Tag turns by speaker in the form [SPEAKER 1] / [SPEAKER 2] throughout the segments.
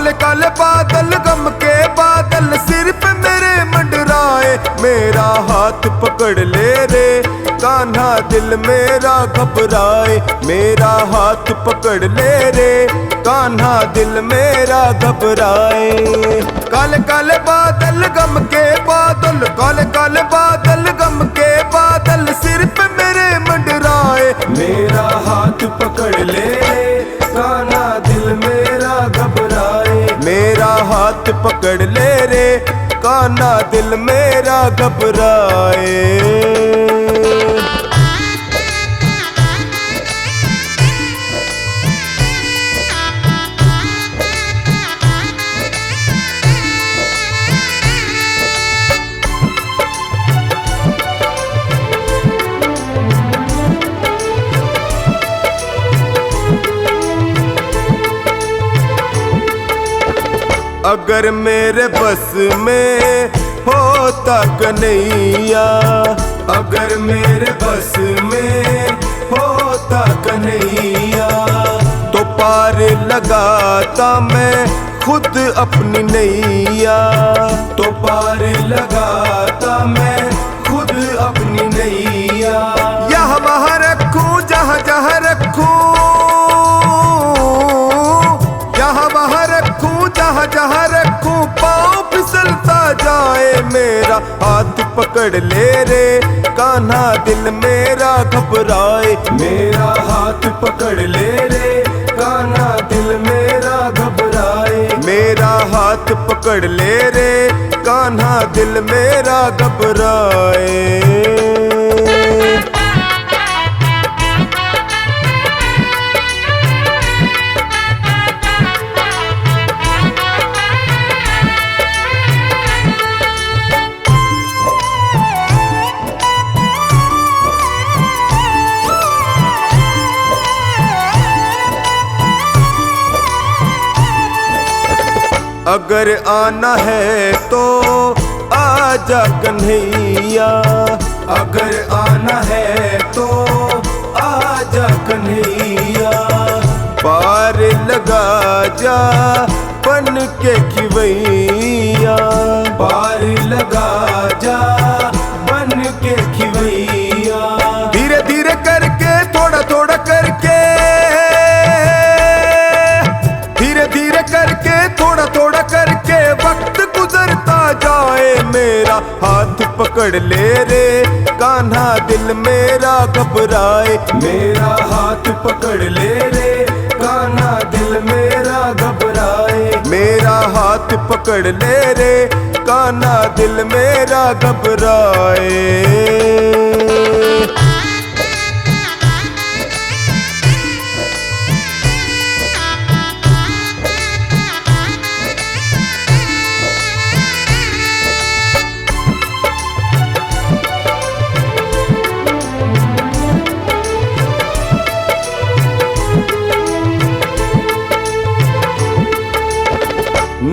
[SPEAKER 1] काले काले बादल गम के बादल सिर पे मेरे मंडराए, मेरा हाथ पकड़ ले रे कान्हा दिल मेरा घबराए, मेरा हाथ पकड़ ले रे कान्हा दिल मेरा घबराए। काले काले बादल गम के बादल, काले काले बादल गम के बादल सिर पे मेरे मंडराए, मेरा हाथ पकड़ ले कान्हा दिल मेरा घबराए, मेरा हाथ पकड़ ले रे कान्हा दिल मेरा घबराए। अगर मेरे बस में होता कन्हैया, अगर मेरे बस में होता कन्हैया, तो पार लगाता मैं खुद अपनी नैया, तो पार लगाता मैं खुद अपनी नैया। यहाँ वहाँ रखूं जहाँ जहाँ रखूं, यहाँ वहाँ रखूं जहाँ जहाँ रखूं, पाँव फिसलता जाए, मेरा हाथ पकड़ ले रे कान्हा दिल मेरा घबराए, मेरा हाथ पकड़ ले रे कान्हा दिल मेरा घबराए, मेरा हाथ पकड़ ले रे कान्हा दिल मेरा घबराए। अगर आना है तो आजा कन्हैया, अगर आना है तो आजा कन्हैया, पार लगा जा बन के खिवैया, पार लगा जा बन के खिवैया। धीरे धीरे करके थोड़ा थोड़ा करके, धीरे धीरे करके थोड़ा थोड़ा करके वक्त गुजरता जाए, मेरा हाथ पकड़ ले रे कान्हा दिल मेरा घबराए, मेरा हाथ पकड़ ले रे कान्हा दिल मेरा घबराए, मेरा हाथ पकड़ ले रे कान्हा दिल मेरा घबराए।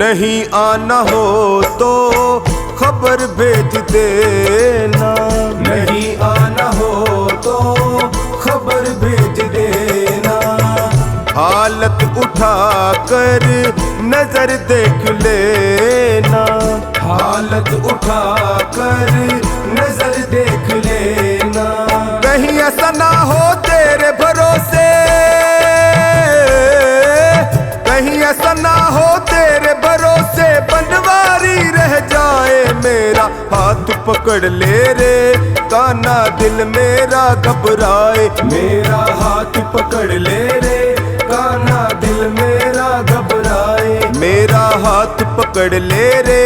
[SPEAKER 1] नहीं आना हो तो खबर भेज देना, नहीं आना हो तो खबर भेज देना, हालत उठा कर नजर देख लेना, हालत उठा कर नजर देख लेना। कहीं ऐसा ना हो तेरे भरोसे, कहीं ऐसा ना हो तेरे भरोसे बनवारी रह जाए, मेरा हाथ पकड़ ले रे कान्हा दिल मेरा घबराए, मेरा हाथ पकड़ ले रे कान्हा दिल मेरा घबराए, मेरा हाथ पकड़ ले रे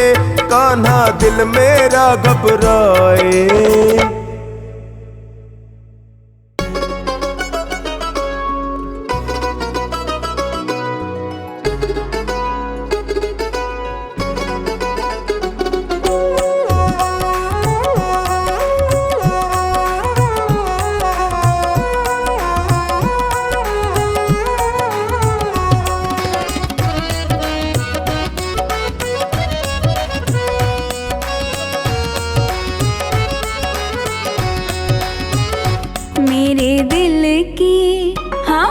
[SPEAKER 1] कान्हा दिल मेरा घबराए।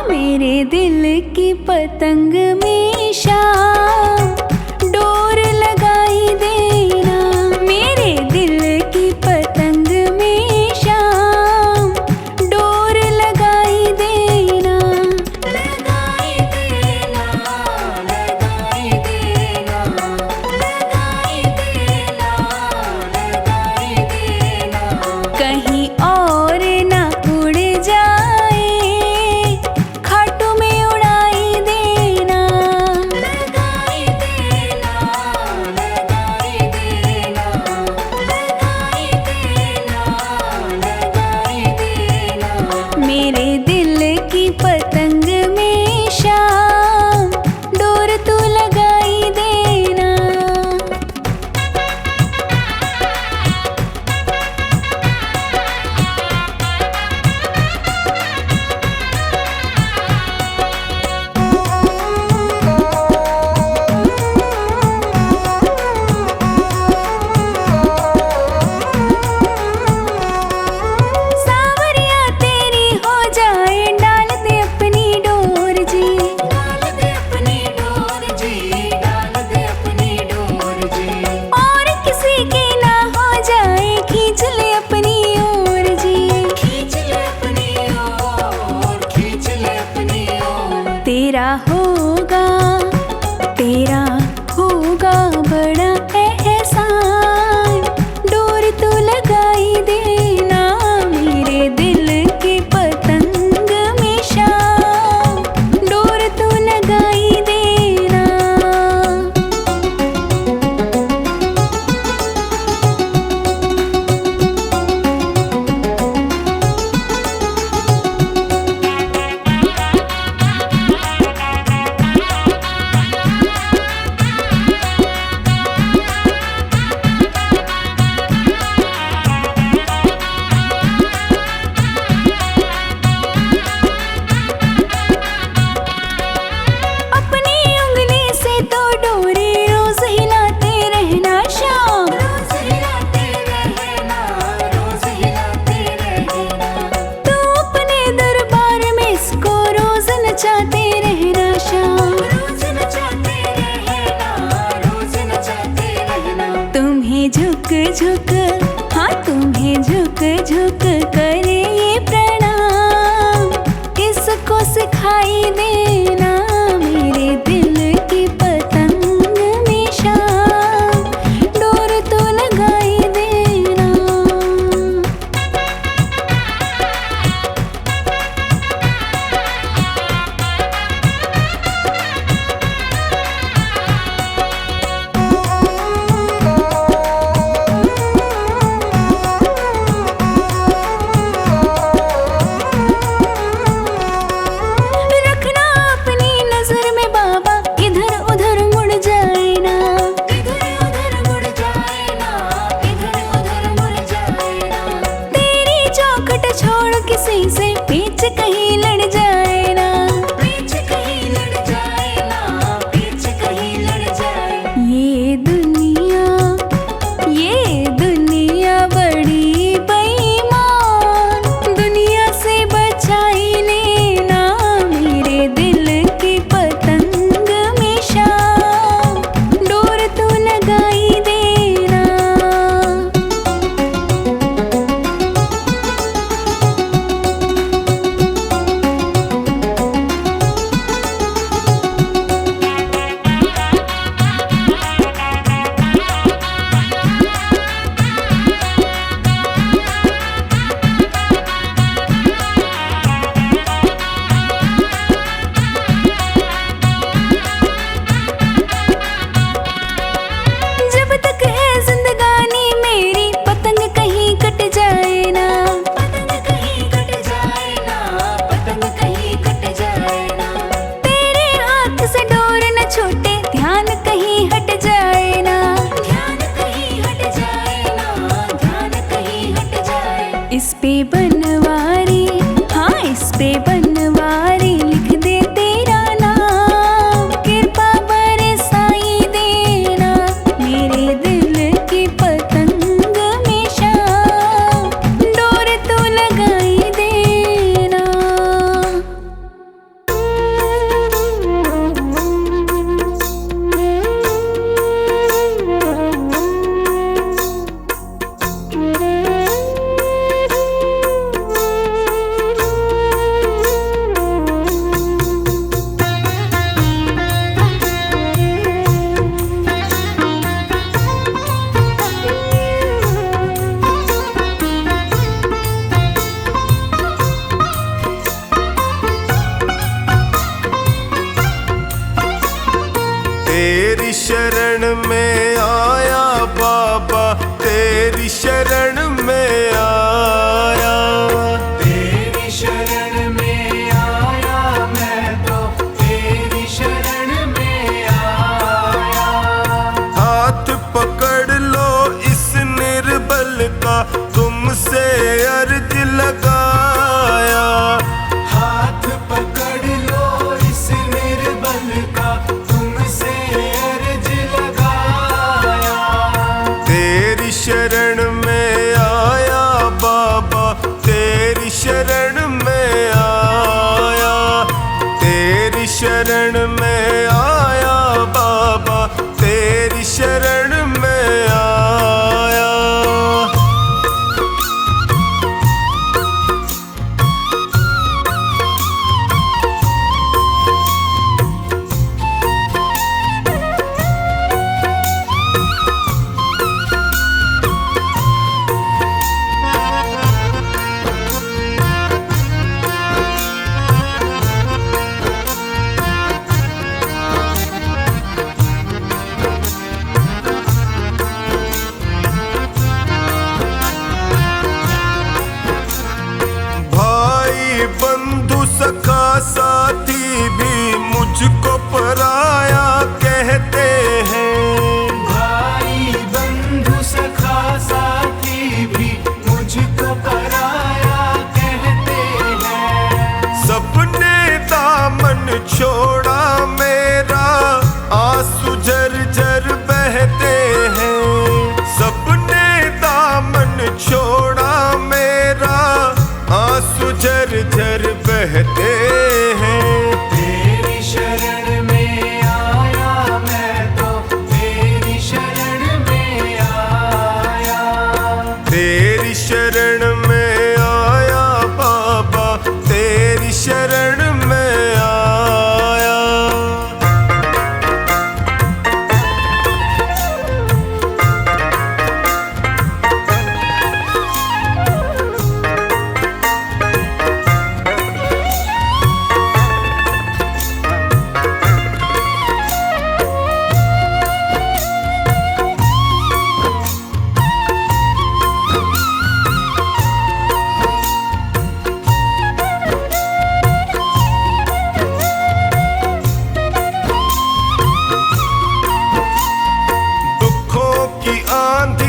[SPEAKER 2] मेरे दिल की पतंग में शाम झुक झुक, हाँ तुम्हें झुक झुक करे ये प्रणाम। इसको सिखाई देना मेरे दिल की पतंग में शाम, डोर तो लगाई देना। छोड़ किसी से पीछे कहीं लड़ जाए ना, पीछे कहीं लड़ जाए ना, पीछे कहीं लड़ जाए। ये दुनिया बड़ी बेईमान, दुनिया से बचाई लेना मेरे दिल की पतंग में शाम, डोर तो लगाई देना। इस पे बनवारी, हाँ इस पे बनवारी लिख दे तेरा नाम, कृपा बरसाई देना मेरे दिल की पतंग में शाम, डोर तो लगाई देना।
[SPEAKER 1] तेरी शरण में आया बाबा, तेरी शरण में आया,
[SPEAKER 3] तेरी शरण में आया मैं तो, तेरी शरण में आया।
[SPEAKER 1] हाथ पकड़ लो इस निर्बल का, तुमसे अर्ज लगाया।
[SPEAKER 3] हाथ पकड़ लो इस निर्बल का, तुमसे अर्ज लगाया।
[SPEAKER 1] तेरी शरण में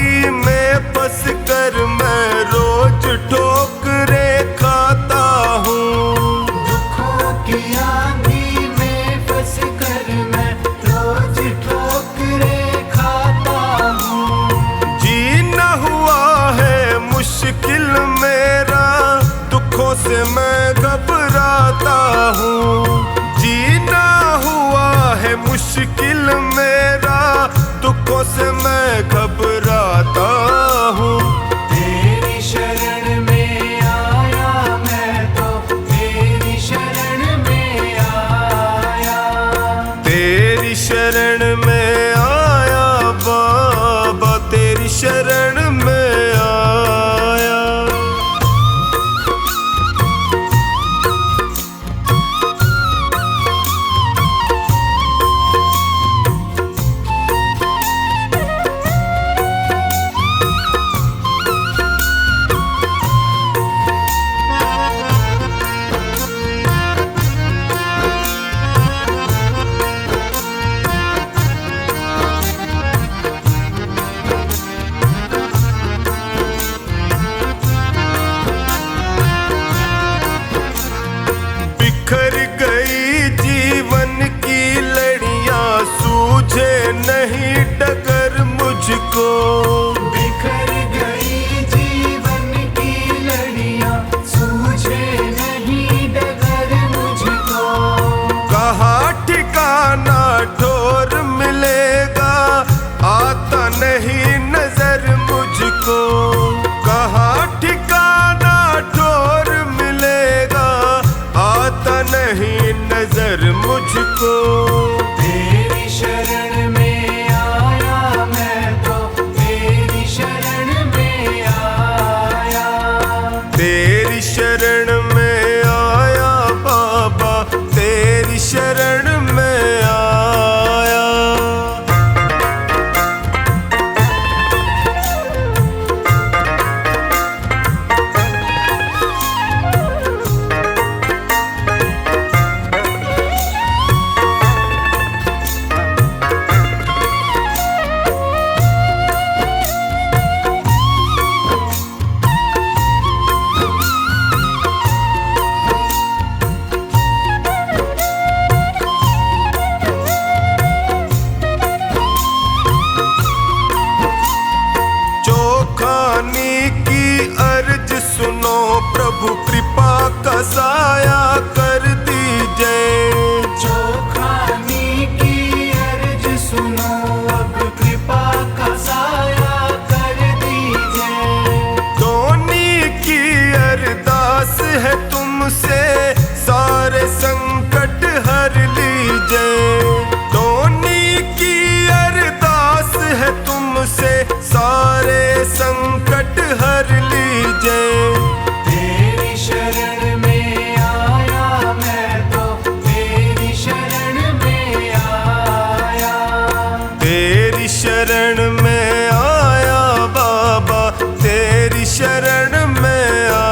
[SPEAKER 1] आंधी में फंस कर मैं रोज ठोकरे खाता हूँ।
[SPEAKER 3] दुखों की आंधी में फंस कर मैं रोज ठोकरे खाता हूँ।
[SPEAKER 1] जीना हुआ है मुश्किल मेरा, दुखों से मैं घबराता हूँ। जीना हुआ है मुश्किल मेरा, दुखों से मैं घबराता हूँ।
[SPEAKER 3] तेरी शरण में आया मैं तो, तेरी शरण में आया।
[SPEAKER 1] तेरी शरण में आया बाबा, तेरी शरण में आया। बिखर गई जीवन की लड़ियां, सूझे नहीं डगर मुझको।
[SPEAKER 3] बिखर गई जीवन की लड़ियां, सूझे नहीं डगर मुझको।
[SPEAKER 1] कहाँ ठिकाना ठोर मिलेगा, आता नहीं नजर मुझको। कहाँ ठिकाना ठोर मिलेगा, आता नहीं नजर मुझको।
[SPEAKER 3] तेरी शरण में आया मैं तो, तेरी शरण में आया।
[SPEAKER 1] तेरी शरण में आया बाबा, तेरी शरण में आया। चौखानी की अर्ज सुनो प्रभु, कृपा का साया कर दीजिए।
[SPEAKER 3] चौखानी की अर्ज सुनो, अब कृपा का साया कर दीजिए।
[SPEAKER 1] धोनी की अरदास है तुमसे, सारे संकट हर लीजिए। धोनी की अरदास है तुमसे, सारे संकट हर लीजिए।
[SPEAKER 3] तेरी शरण में आया मैं तो, तेरी शरण में आया।
[SPEAKER 1] तेरी शरण में आया बाबा, तेरी शरण में आया।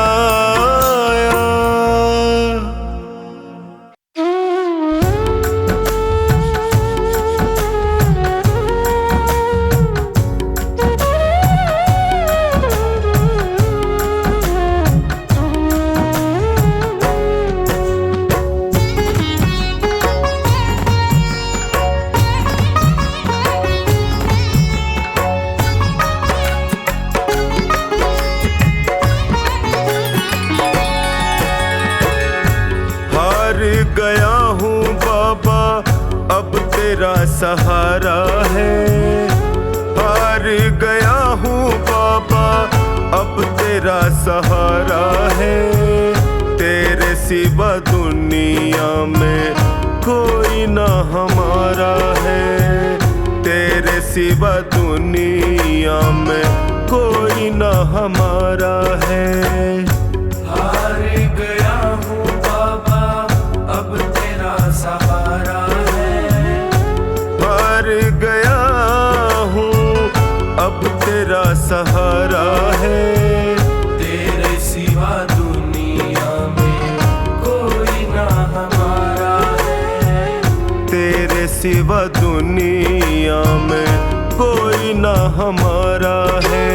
[SPEAKER 1] हार गया हूँ बाबा, अब तेरा सहारा है। हार गया हूँ बाबा, अब तेरा सहारा है। तेरे सिवा दुनिया में कोई ना हमारा है। तेरे सिवा दुनिया में कोई ना हमारा है।
[SPEAKER 3] हार गया हूँ बाबा, अब तेरा सहारा है।
[SPEAKER 1] हार गया हूँ, अब तेरा सहारा है।
[SPEAKER 3] तेरे सिवा दुनिया में कोई ना हमारा है।
[SPEAKER 1] तेरे सिवा दुनिया में कोई कोई ना हमारा है।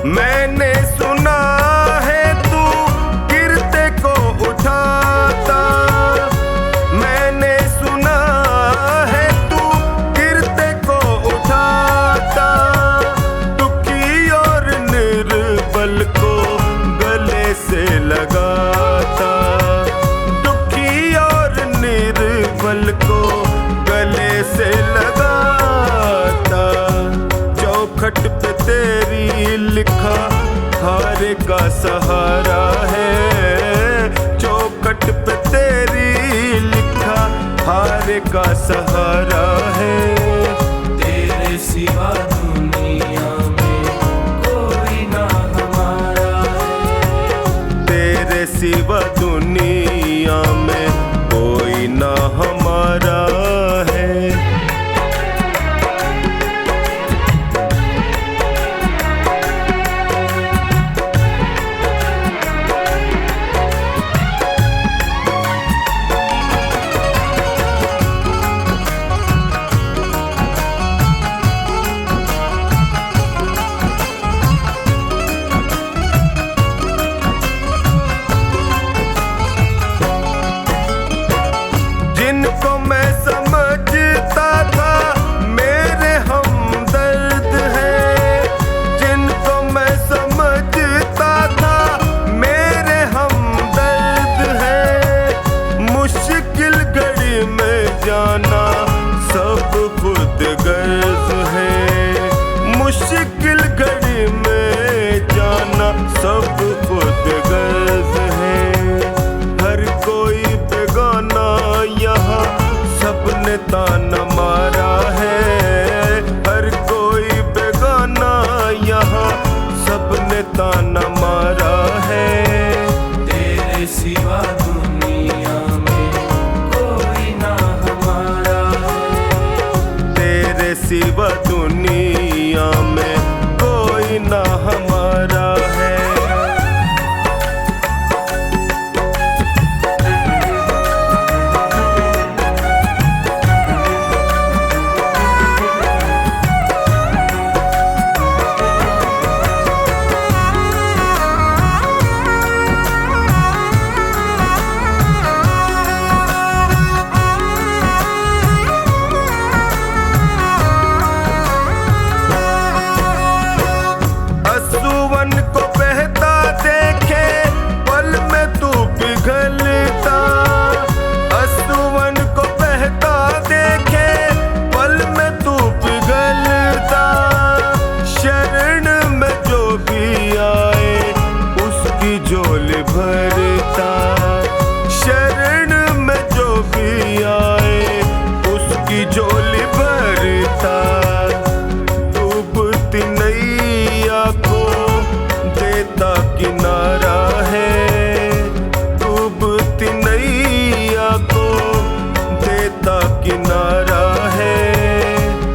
[SPEAKER 1] मैंने सुना है तू गिरते को उठाता, मैंने सुना है तू गिरते को उठाता, दुखी और निर्बल को गले से लगाता, दुखी और निर्बल को गले से लगाता। चौखट पे तेरी लिखा हारे का सहारा है, चौखट पे तेरी लिखा हारे का सहारा है।
[SPEAKER 3] तेरे सिवा दुनिया में कोई ना हमारा है,
[SPEAKER 1] तेरे सिवा दुनिया में कोई ना हमारा है। जिनको मैं समझता था मेरे हमदर्द हैं, जिनको मैं समझता था मेरे हमदर्द हैं, मुश्किल घड़ी में जाना सब खुद गर्ज है, मुश्किल घड़ी में जाना सब खुद गर्ज है। हर कोई बेगाना यहाँ सबने ताना मारा है, हर कोई बेगाना यहाँ सबने ताना मारा है।
[SPEAKER 3] तेरे सिवा दुनिया में कोई ना हमारा है,
[SPEAKER 1] तेरे सिवा दुनिया में कोई ना हमारा है। असुवन को बहता देखे पल में तू पिघलता, असुवन को बहता देखे पल में तू पिघलता, शरण में जो भी आए उसकी झोली भरता, शरण में जो भी आए उसकी झोली भरता। डूबती नैया को देता किनारा है, डूबती नैया को देता किनारा है।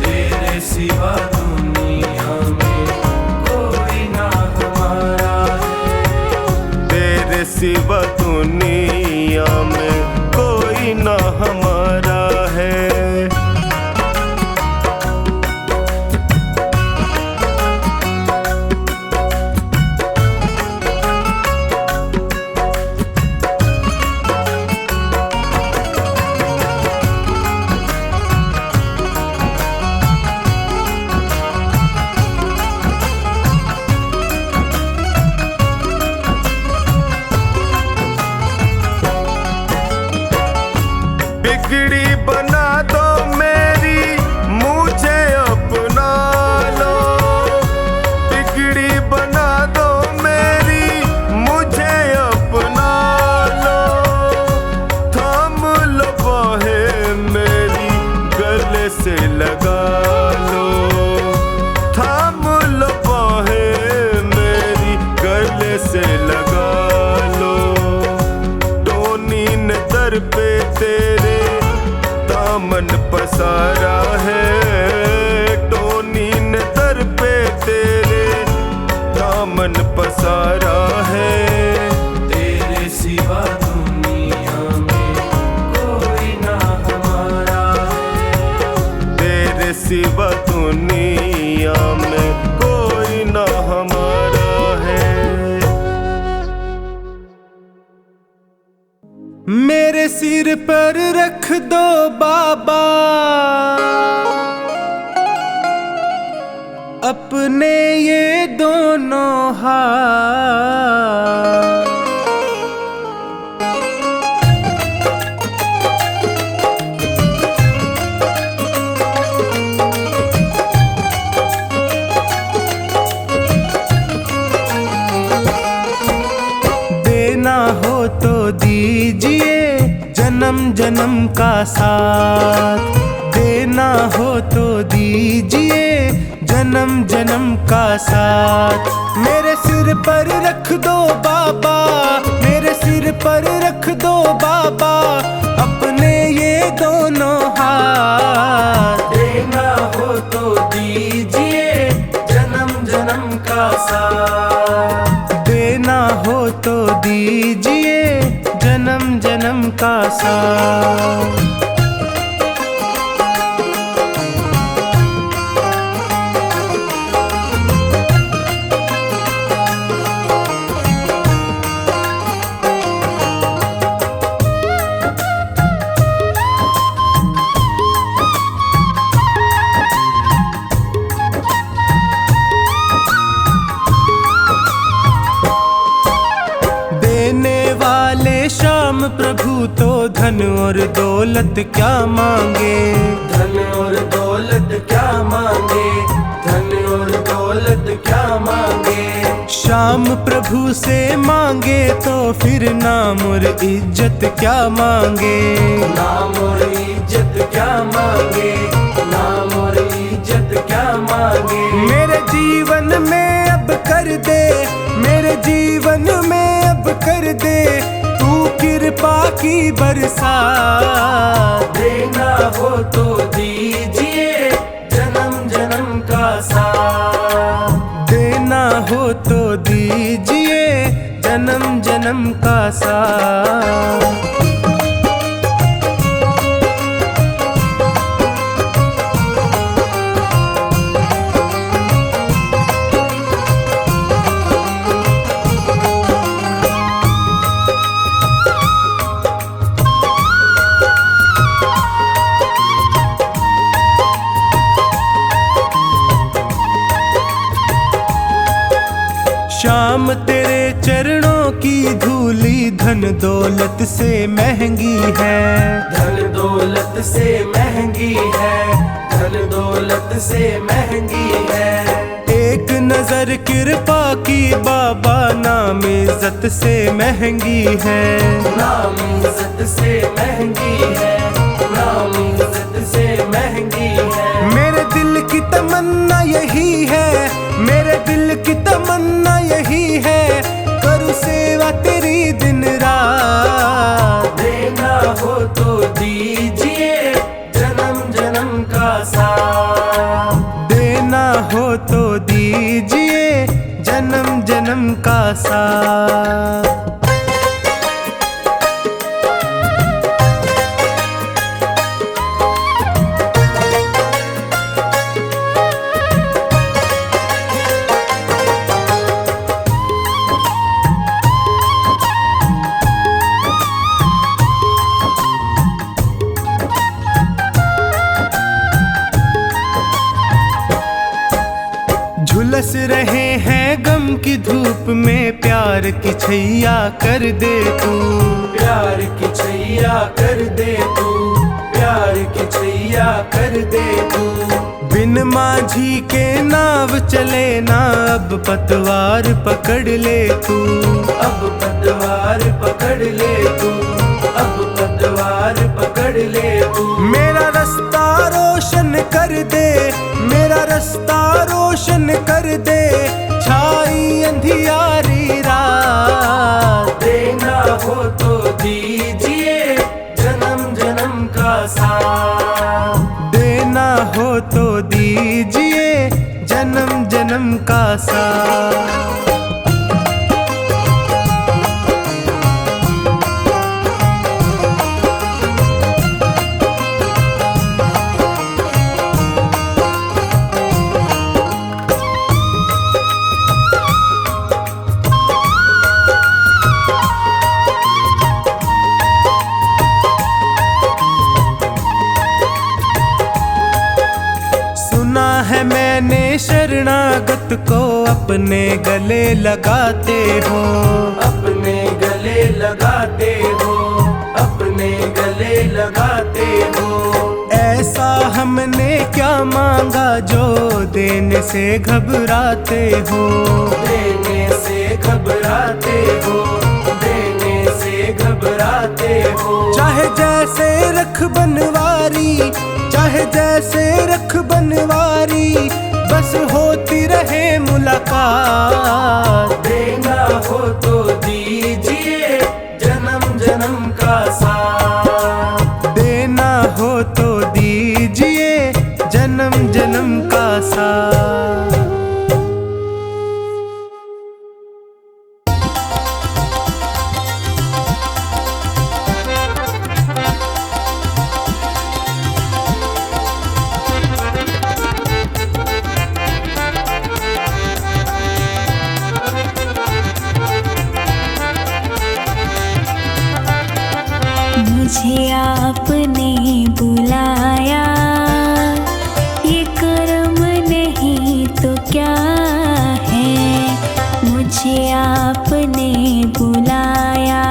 [SPEAKER 3] तेरे सिवा दुनिया में कोई ना हमारा है,
[SPEAKER 1] तेरे सिवा दुनिया में कोई ना हमारा है। ऐसे लगा लो, टोनी ने दर पे तेरे दामन पसारा है, टोनी ने दर पे तेरे दामन पसारा है।
[SPEAKER 3] तेरे सिवा दुनिया में कोई ना हमारा है,
[SPEAKER 1] तेरे सिवा दुनिया में कोई ना हमारा है। मेरे सिर पर रख दो बाबा अपने ये दोनों हाथ, देना हो तो दीजिए जन्म जन्म का साथ, देना हो तो दीजिए जन्म जन्म का साथ। मेरे सिर पर रख दो बाबा, मेरे सिर पर रख दो बाबा अपने ये दोनों हाथ,
[SPEAKER 3] देना हो तो दीजिए जन्म जन्म का साथ,
[SPEAKER 1] देना हो तो दीजिए जन्म जन्म का साथ। श्याम प्रभु तो धन और दौलत क्या मांगे,
[SPEAKER 3] धन और दौलत क्या मांगे, धन और दौलत क्या मांगे।
[SPEAKER 1] श्याम प्रभु से मांगे तो फिर नाम और इज्जत क्या मांगे,
[SPEAKER 3] नाम और इज्जत क्या मांगे, नाम और इज्जत क्या मांगे।
[SPEAKER 1] मेरे जीवन में अब कर दे, मेरे जीवन में अब कर दे तू कृपा की बरसात,
[SPEAKER 3] देना हो तो दीजिए जन्म जन्म का साथ,
[SPEAKER 1] देना हो तो दीजिए जन्म जन्म का साथ। श्याम तेरे चरणों की धूली धन दौलत से महंगी है,
[SPEAKER 3] धन दौलत से महंगी है, धन दौलत से महंगी है।
[SPEAKER 1] एक नजर कृपा की बाबा नाम इज्जत से महंगी है,
[SPEAKER 3] नाम इज्जत से महंगी है, नाम इज्जत से महंगी है।
[SPEAKER 1] मेरे दिल की तमन्ना यही है, मेरे दिल की तमन्ना यही है करूँ सेवा तेरी दिन रात,
[SPEAKER 3] देना हो तो दीजिए जन्म जन्म का साथ,
[SPEAKER 1] देना हो तो दीजिए जन्म जन्म का साथ। झुलस रहे हैं गम की धूप में प्यार की छैया कर दे तू,
[SPEAKER 3] प्यार की छैया कर दे तू, प्यार की छैया कर दे तू।
[SPEAKER 1] बिन माझी के नाव चले ना अब पतवार पकड़ ले तू,
[SPEAKER 3] अब पतवार पकड़ ले तू, अब पतवार पकड़ ले तू।
[SPEAKER 1] मेरा रास्ता रोशन कर दे, रास्ता रोशन कर दे, छाई अंधियारी रात।
[SPEAKER 4] रात को अपने गले लगाते हो,
[SPEAKER 3] अपने गले लगाते हो, अपने गले लगाते हो।
[SPEAKER 4] ऐसा हमने क्या मांगा जो देने से घबराते हो,
[SPEAKER 3] देने से घबराते हो, देने से घबराते हो।
[SPEAKER 4] चाहे जैसे रख बनवारी, चाहे जैसे रख बनवारी, बस होती रहे मुलाकात।
[SPEAKER 3] देना हो तो दीजिए जन्म जन्म का साथ,
[SPEAKER 4] देना हो तो दीजिए जन्म जन्म का साथ।
[SPEAKER 2] मुझे आपने बुलाया, ये कर्म नहीं तो क्या है। मुझे आपने बुलाया,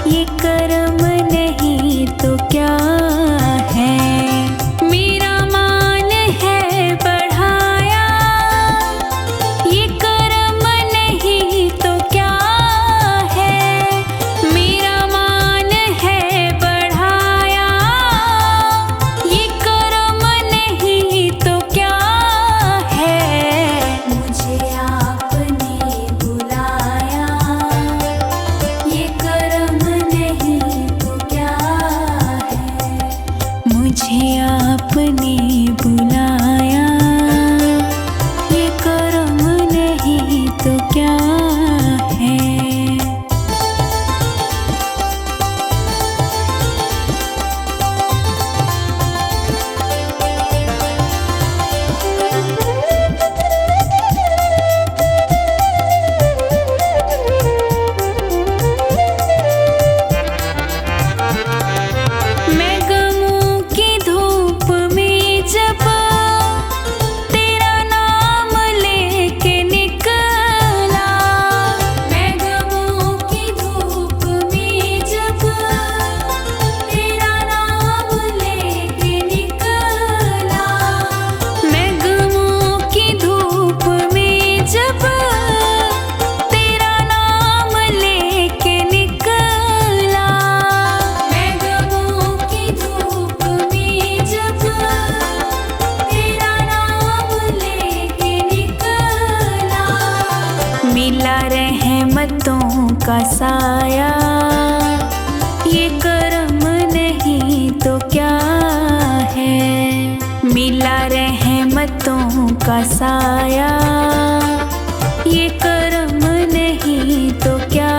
[SPEAKER 2] ये कर्म नहीं तो क्या है। मेरा मान है बढ़ाया, ये कर्म नहीं तो क्या है। मेरा मुझे आपने बुलाया, ये कर्म नहीं तो क्या है। मैं गमों की धूप में जब तेरा नाम लेके निकला, मैं गमों की धूप में जब तेरा नाम लेके निकला, मैं गमों की धूप में जब तेरा नाम लेके निकला, मैं गमों की धूप में जब तेरा नाम लेके निकला। मिला रहमतों का साया, ये कर्म नहीं तो क्या है। मिला रहमतों का साया, ये कर्म नहीं तो क्या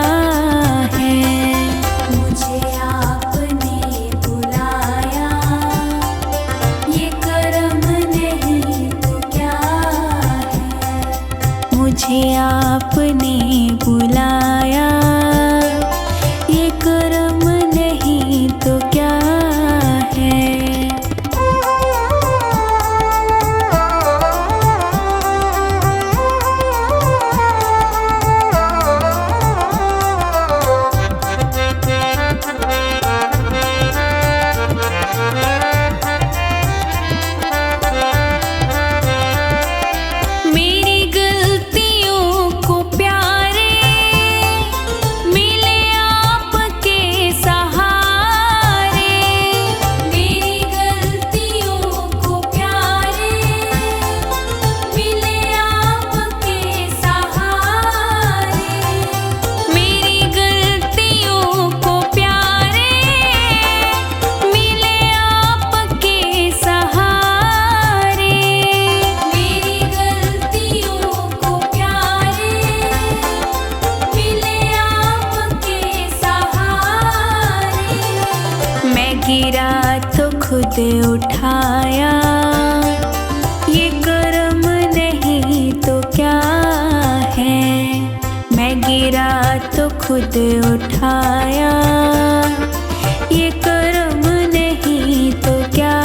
[SPEAKER 2] है। मुझे आपने बुलाया, ये कर्म नहीं तो क्या है। मुझे आपने बुलाया, ये कर्म नहीं तो क्या है। मेरी गलतियों को प्यारे मिले आपके सहारे। मेरी गलतियों को प्यारे मिले आपके सहारे। मेरी गलतियों को प्यारे मिले आपके सहारे। मेरी गलतियों को प्यारे मिले आपके सहारे। मैं गिरा तो खुद उठाया, ये कर्म नहीं तो क्या है। मैं गिरा तो खुद उठाया, ये कर्म नहीं तो क्या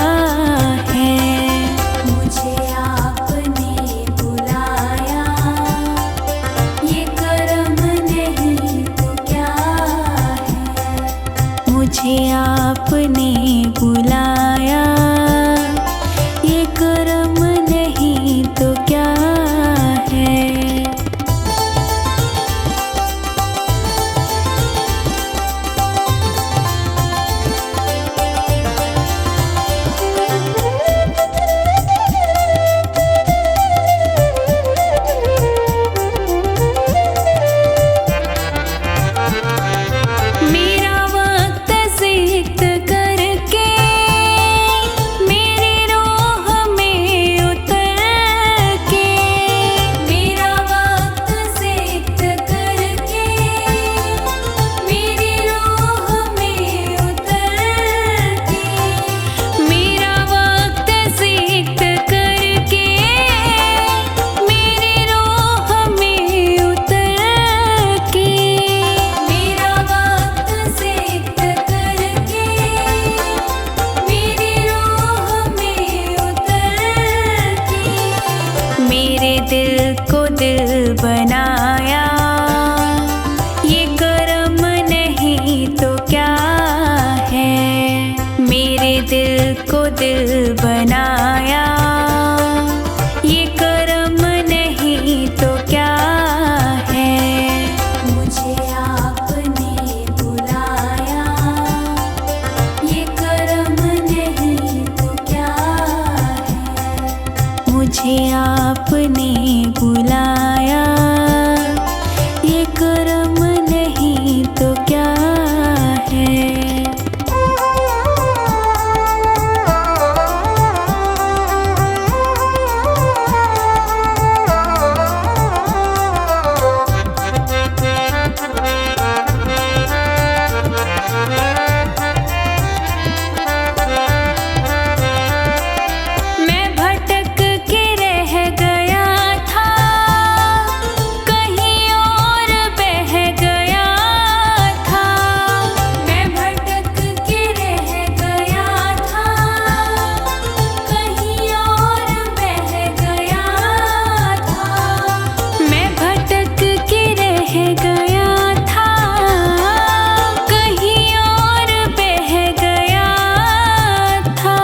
[SPEAKER 2] है। मुझे आपने बुलाया, बनाया। ये कर्म नहीं तो क्या है, मुझे आपने बुलाया। ये कर्म नहीं तो क्या है, मुझे आपने बुलाया। ये कर्म नहीं तो क्या है। मैं भटक के रह गया था, कहीं और बह गया था। मैं भटक के रह गया था, कहीं और बह गया था। मैं भटक के रह गया था, कहीं और बह गया था।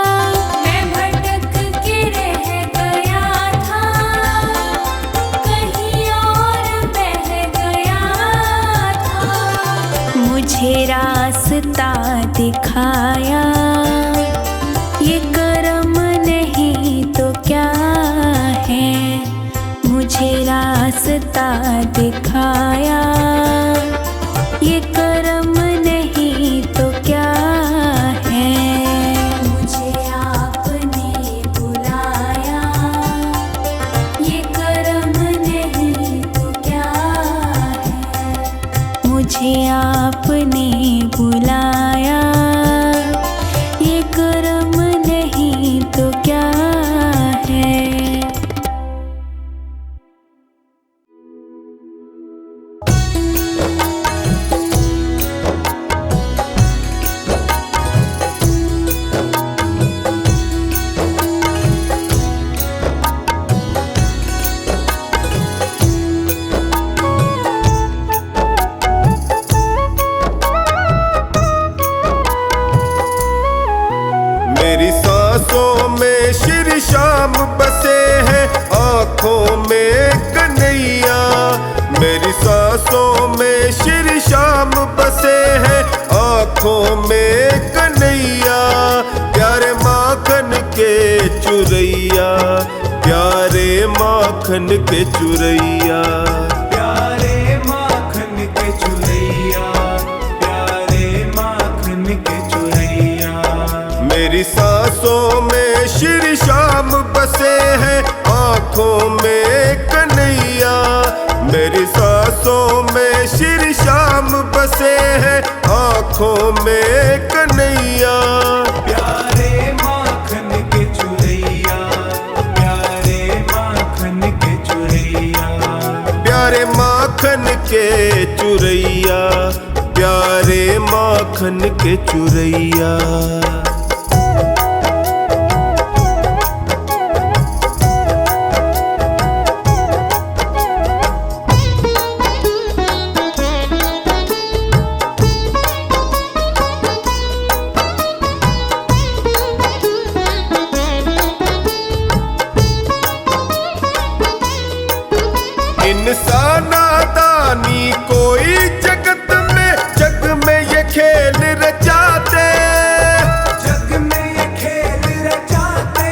[SPEAKER 2] मैं भटक के रह गया था, कहीं और बह गया था। मुझे रास्ता दिखाया। ये कर्म नहीं तो क्या है, मुझे रास्ता दिखाया। ये कर्म नहीं तो क्या है, मुझे आपने बुलाया। ये कर्म नहीं तो क्या है, मुझे आपने बुलाया। ये कर्म नहीं तो क्या है।
[SPEAKER 1] मेरी सांसों में श्री श्याम बसे हैं, आँखों में कन्हैया। मेरी सांसों में श्री श्याम बसे हैं, आँखों में कन्हैया। प्यारे माखन के चुरैया, प्यारे माखन के चुरैया।
[SPEAKER 4] प्यारे माखन के चुरैया, प्यारे माखन के चुरैया।
[SPEAKER 1] मेरी सांसों में श्री श्याम बसे हैं, आँखों में कन्हैया। मेरी सांसों में श्री श्याम बसे हैं, आँखों में कन्हैया।
[SPEAKER 4] प्यारे माखन के चुरैया, प्यारे माखन के चुरैया।
[SPEAKER 1] प्यारे माखन के चुरैया, प्यारे माखन के चुरैया। इंसाना दानी कोई जगत में, जग में ये खेल रचाते।
[SPEAKER 4] जग में ये खेल रचाते।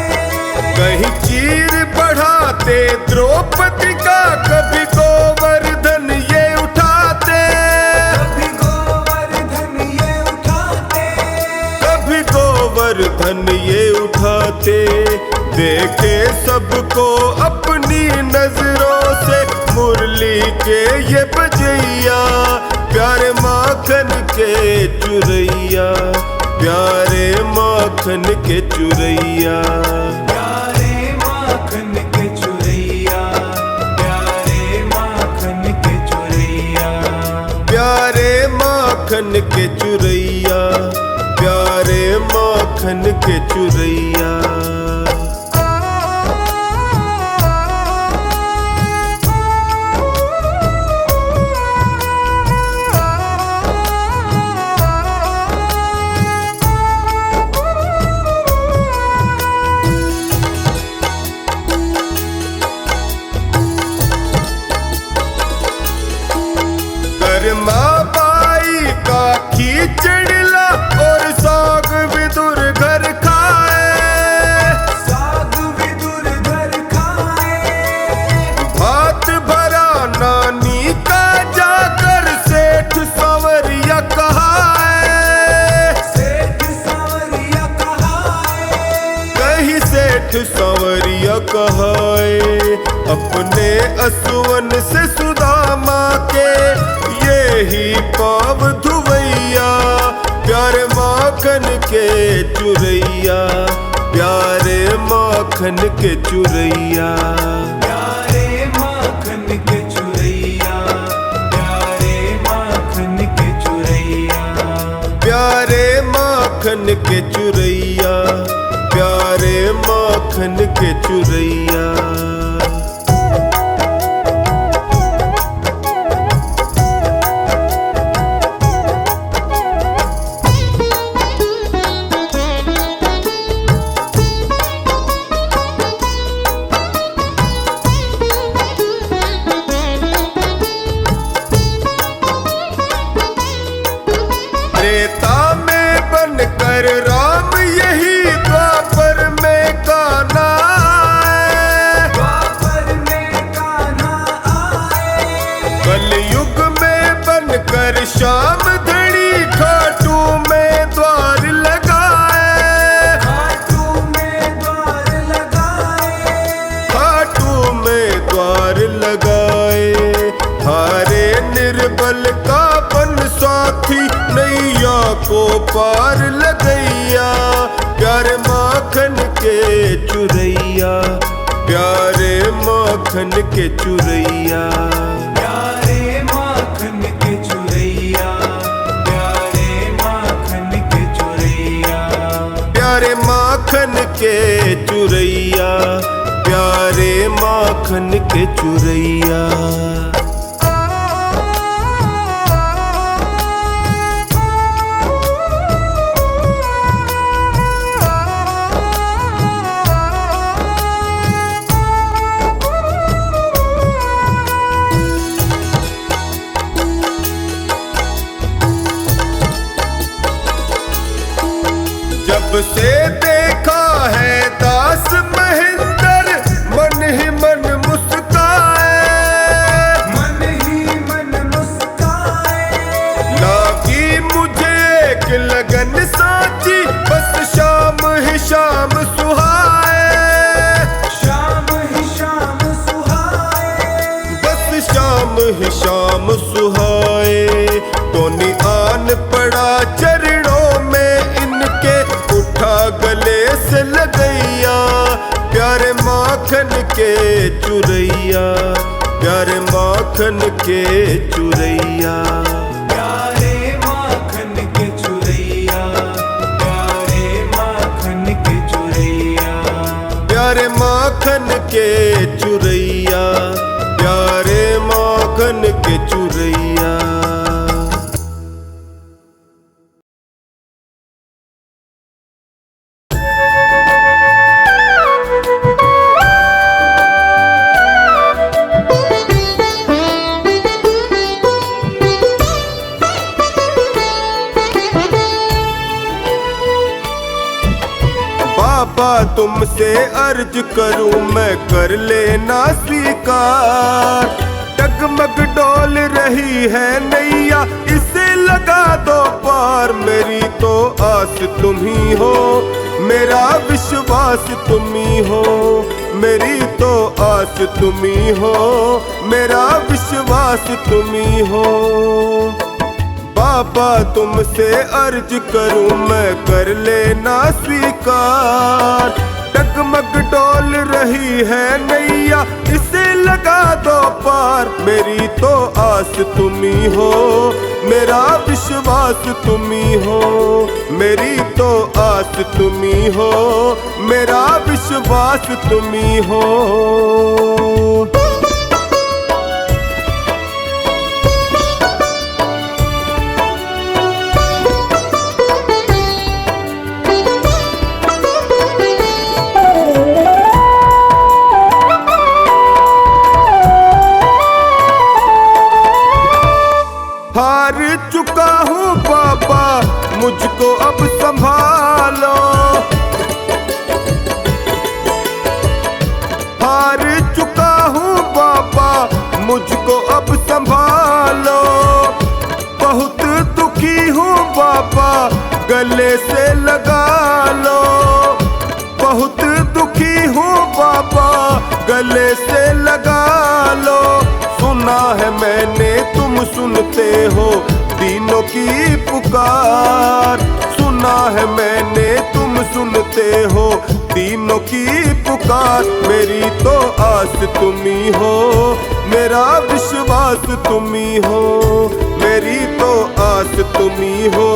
[SPEAKER 1] कहीं चीर बढ़ाते द्रौपदी का, कभी गोवर्धन ये उठाते।
[SPEAKER 4] कभी गोवर्धन ये उठाते।
[SPEAKER 1] कभी गोवर्धन ये उठाते। देखे सबको अपनी नजरों से, मुरली के ये बजैया। प्यारे माखन के चुरैया, प्यारे माखन के चुरैया।
[SPEAKER 4] प्यारे माखन के चुरैया, प्यारे माखन के चुरैया।
[SPEAKER 1] प्यारे माखन के चुरैया, प्यारे माखन के चुरैया। शर्मा बाई का खींचड़ला और साग विदुर घर खाए,
[SPEAKER 3] साग विदुर घर खाए।
[SPEAKER 1] भात भरा नानी का जाकर सेठ सांवरिया कहाए,
[SPEAKER 3] सेठ सांवरिया कहाए।
[SPEAKER 1] कहीं सेठ सांवरिया कहाए, अपने असुवन से सुदामा के ये ही पाव धुवैया, प्यारे माखन के चुरैया, प्यारे माखन के चुरैया,
[SPEAKER 3] प्यारे माखन के चुरैया, प्यारे माखन के चुरैया।
[SPEAKER 1] प्यारे माखन के चुरैया, प्यारे माखन के चुरैया। त्रेता में बनकर राम यही द्वापर में कान्हा आए,
[SPEAKER 3] द्वापर में कान्हा आए।
[SPEAKER 1] कलयुग में बनकर श्याम धड़ी खाटू में द्वार लगाए,
[SPEAKER 3] खाटू में द्वार लगाए।
[SPEAKER 1] खाटू में द्वार लगाए। हारे निर्बल का बन साथी नैया को पार लगैया, प्यारे माखन के चुरैया, प्यारे माखन के चुरैया,
[SPEAKER 3] प्यारे माखन के चुरैया, प्यारे माखन के चुरैया।
[SPEAKER 1] प्यारे माखन के चुरैया, प्यारे माखन के चुरैया। जब से देखा है दास महेंद्र मन ही मन मुस्काए,
[SPEAKER 3] मन ही मन मुस्काए।
[SPEAKER 1] लागी मुझे एक लगन साची बस शाम ही शाम सुहाए,
[SPEAKER 3] शाम ही शाम सुहाए।
[SPEAKER 1] बस शाम ही शाम सुहाए। टोनी आन पड़ा चरणों में इनके, उठा गले से लगैया, प्यारे माखन के चुरैया, प्यारे माखन के चुरैया,
[SPEAKER 3] प्यारे माखन के चुरैया, प्यारे माखन के चुरैया।
[SPEAKER 1] प्यारे माखन के चुरैया, प्यारे माखन के चुरैया। बाबा तुमसे अर्ज करूं मैं कर लेना स्वीकार, डगमग डोल रही है नैया इसे लगा दो पार, मेरी तो आस तुम ही हो, मेरा विश्वास तुम ही हो, मेरी तो आस तुम ही हो, मेरा विश्वास तुम ही हो। बाबा तुमसे अर्ज करूं मैं कर लेना स्वीकार, डगमग डोल रही है नैया इसे लगा दो पार, मेरी तो आस तुम ही हो, मेरा विश्वास तुम ही हो, मेरी तो आस तुम ही हो, मेरा विश्वास तुम ही हो। हार चुका हूँ बाबा, मुझको अब संभालो। हार चुका हूँ बाबा, मुझको अब संभालो। बहुत दुखी हूँ बाबा, गले से लगा लो। बहुत दुखी हूँ बाबा, गले से लगा लो। सुना है मैंने तुम सुनते हो दीनों की पुकार। सुना है मैंने तुम सुनते हो दीनों की पुकार। मेरी तो आस तुम्ही हो, मेरा विश्वास तुम्ही हो। मेरी तो आस तुम्ही हो,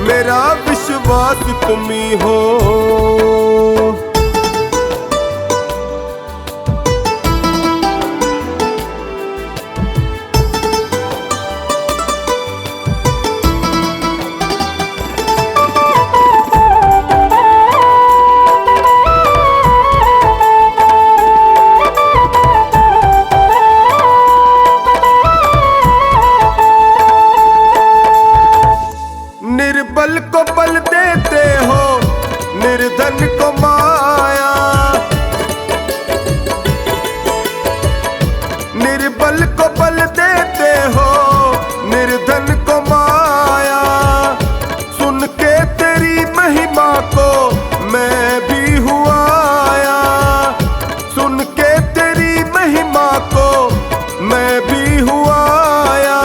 [SPEAKER 1] मेरा विश्वास तुम्ही हो। निर्बल को बल देते हो, निर्धन को माया। निर्बल को बल देते हो, निर्धन को माया। सुन के तेरी महिमा को मैं भी हुआ आया। सुन के तेरी महिमा को मैं भी हुआ आया।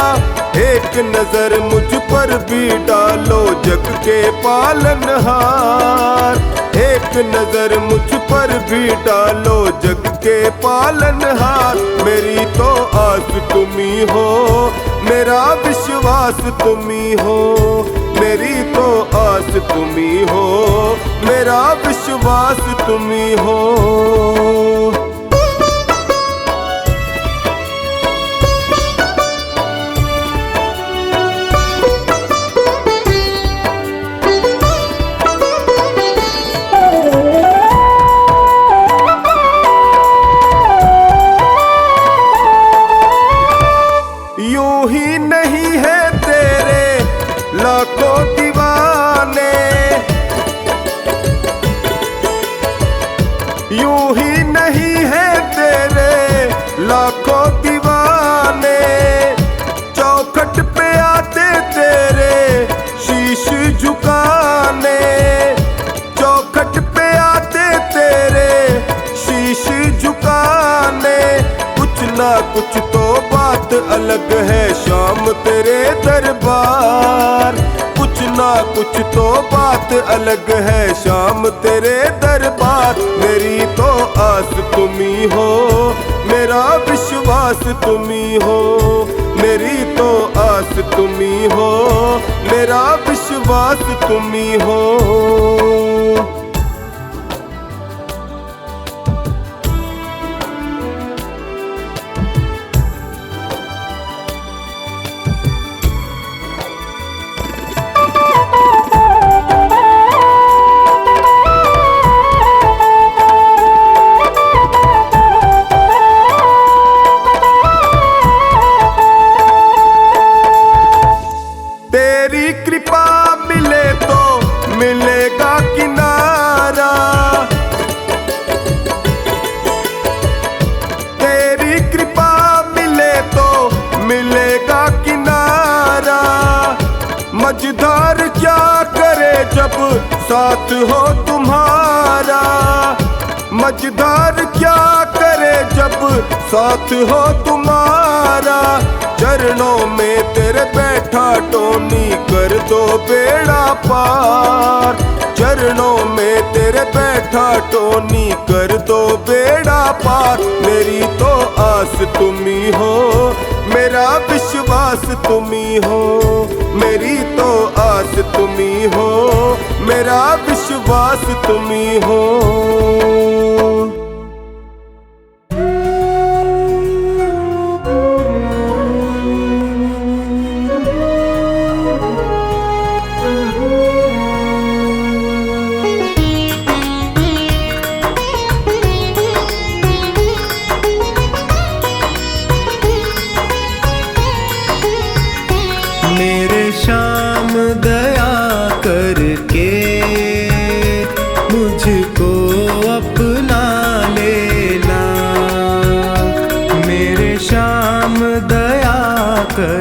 [SPEAKER 1] एक नजर मुझ पर भी डालो जग के पालनहार। एक नजर मुझ पर भी डालो जग के पालनहार। मेरी तो आस तुम्ही हो, मेरा विश्वास तुम्ही हो। मेरी तो आस तुम्ही हो, मेरा विश्वास तुम्ही हो। यूं ही नहीं है तेरे लाखों दीवाने। यूं ही नहीं है तेरे लाखों दीवाने। चौखट पे आते तेरे शीश झुकाने। चौखट पे आते तेरे शीश झुकाने। कुछ ना कुछ तो बात अलग है शाम तेरे दरबार। कुछ ना कुछ तो बात अलग है शाम तेरे दरबार। मेरी तो आस तुम्ही हो, मेरा विश्वास तुम्ही हो। मेरी तो आस तुम्ही हो, मेरा विश्वास तुम्ही हो। तेरी कृपा मिले तो मिलेगा किनारा। तेरी कृपा मिले तो मिलेगा किनारा। मझधार क्या करे जब साथ हो तुम्हारा। मझधार क्या करे जब साथ हो तुम्हारा। चरणों में तेरे बैठा टोनी कर दो बेड़ा पार। चरणों में तेरे बैठा टोनी कर दो बेड़ा पार। मेरी तो आस तुम्ही हो, मेरा विश्वास तुम्ही हो। मेरी तो आस तुम्ही हो, मेरा विश्वास तुम्ही हो।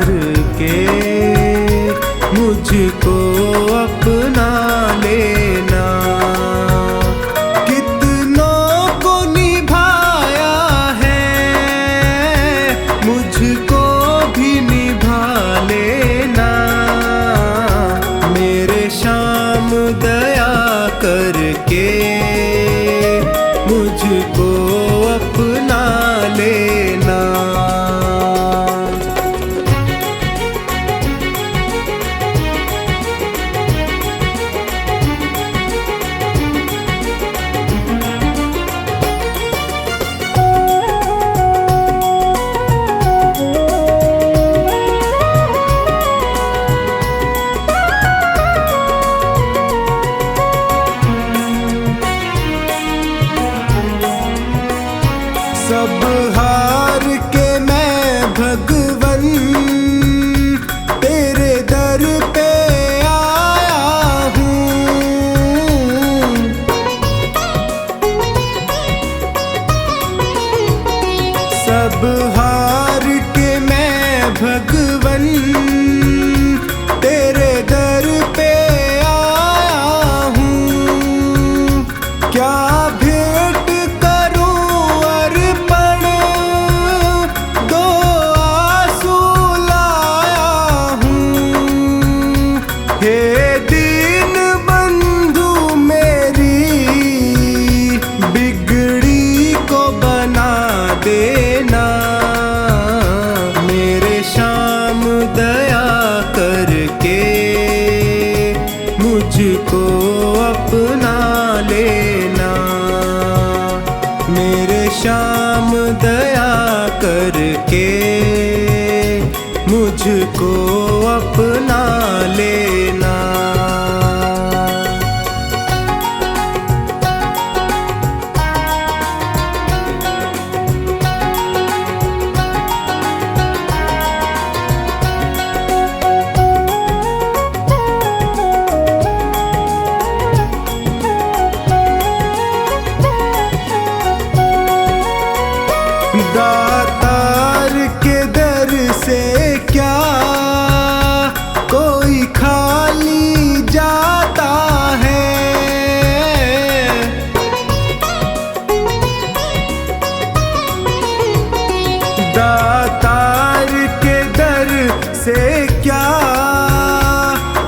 [SPEAKER 4] करके मुझको अपना लेना। कितनों को निभाया है, मुझको भी निभा लेना। मेरे शाम दया करके मुझको अपना लेना। सब हार के मैं भगवन तेरे दर पे आया हूँ। सब हार के मैं भगवन तेरे दर पे आया हूँ। क्या भेंट हे दीन बंधु मेरी बिगड़ी को बना देना। मेरे शाम दया करके मुझको अपना लेना। मेरे शाम दया करके मुझको अपना लेना। दातार के दर से क्या कोई खाली जाता है। दातार के दर से क्या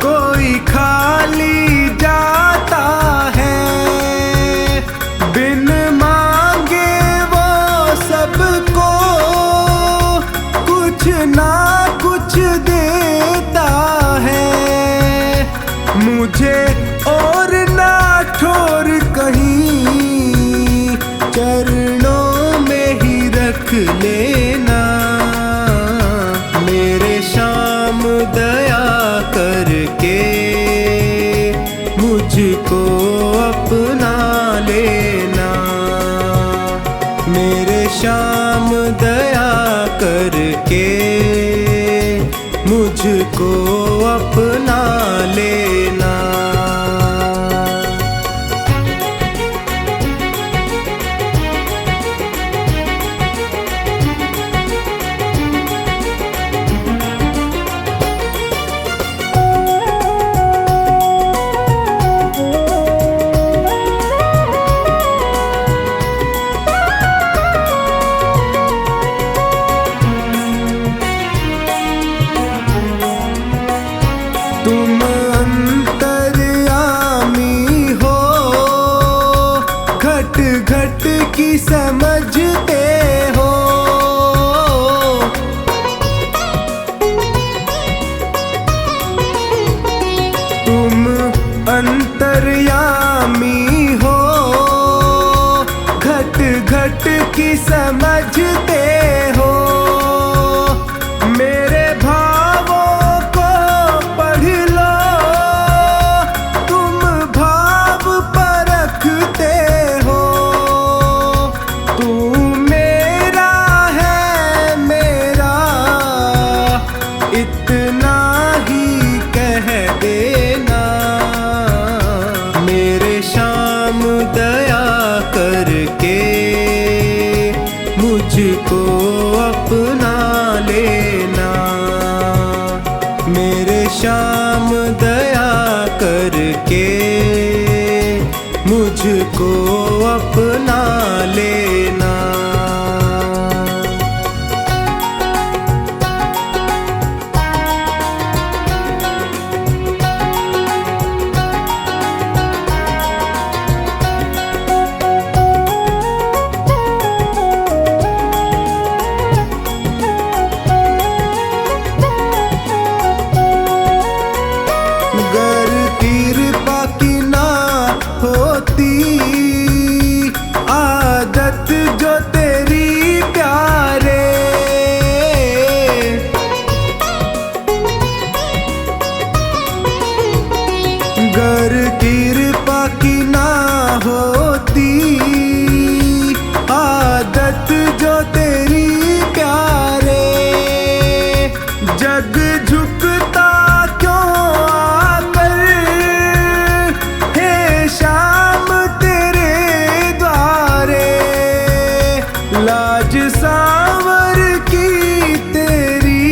[SPEAKER 4] कोई खाली जाता है। बिन मांगे वो सबको कुछ ना कुछ देता है। मुझे और ना छोड़ कहीं चरणों में ही रख लेना। मेरे शाम दया करके मुझको अपना लेना। मेरे शाम दया करके मुझको अपना लेना। तुम अंतर्यामी हो, घट घट की समझते हो। तुम अंतर्यामी हो, घट घट की समझते हो। मेरे भावों को पढ़ लो, तुम भाव परखते हो। तू मेरा है मेरा, इतना ही कह देना। मेरे शाम दया करके मुझको मेरे श्याम दया करके मुझको अपना लेना। गर कृपा की ना होती आदत जो तेरी प्यारे, गर कृपा की ना होती आदत जो तेरी प्यारे, जग झुकता क्यों आकर हे श्याम तेरे द्वारे, लाज सांवर की तेरी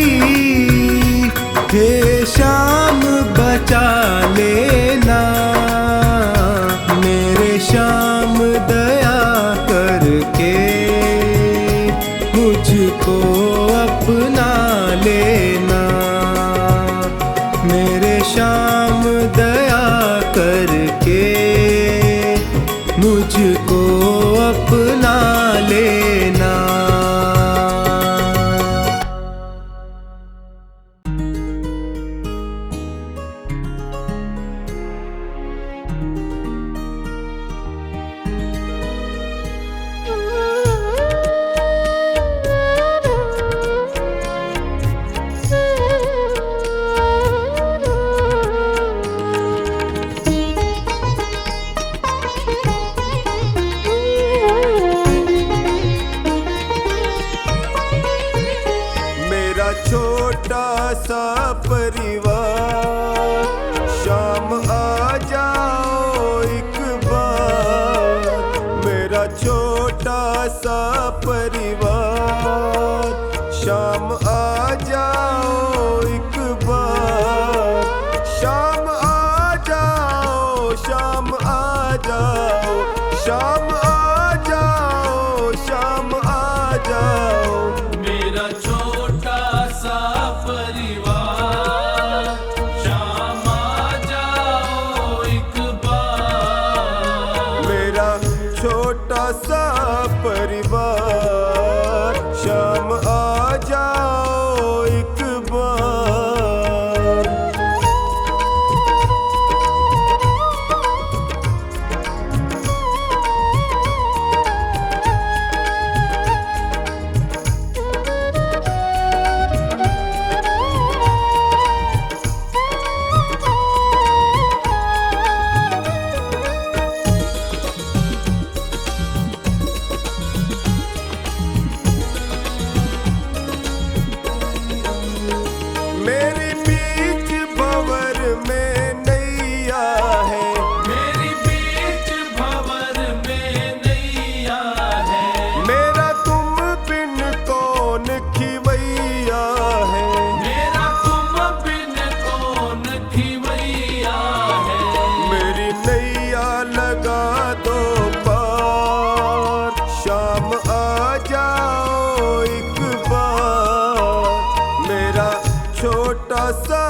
[SPEAKER 4] हे श्याम बचा लेना। मेरे श्याम दया करके मुझको अपना लेना। मेरे श्याम दया करके मुझको अपना लेना।
[SPEAKER 1] मेरा छोटा सा परिवार, शाम आ जाओ एक बार। मेरा छोटा सा परिवार, शाम आ जाओ एक बार। शाम आ जाओ, शाम आ जाओ, शाम आ जाओ, शाम आ जाओ।
[SPEAKER 3] मेरा छोटा सा परिवार, शाम आ जाओ एक बार।
[SPEAKER 1] मेरा छोटा सा परिवार, शाम आ जाओ एक बार। मेरी बीच भंवर में नैया है,
[SPEAKER 3] मेरी बीच भंवर में नैया है।
[SPEAKER 1] मेरा तुम बिन कौन खिवैया है।
[SPEAKER 3] मेरा तुम बिन कौन खिवैया है।
[SPEAKER 1] मेरी नैया लगा दो पार, शाम आ जाओ एक बार। मेरा छोटा सा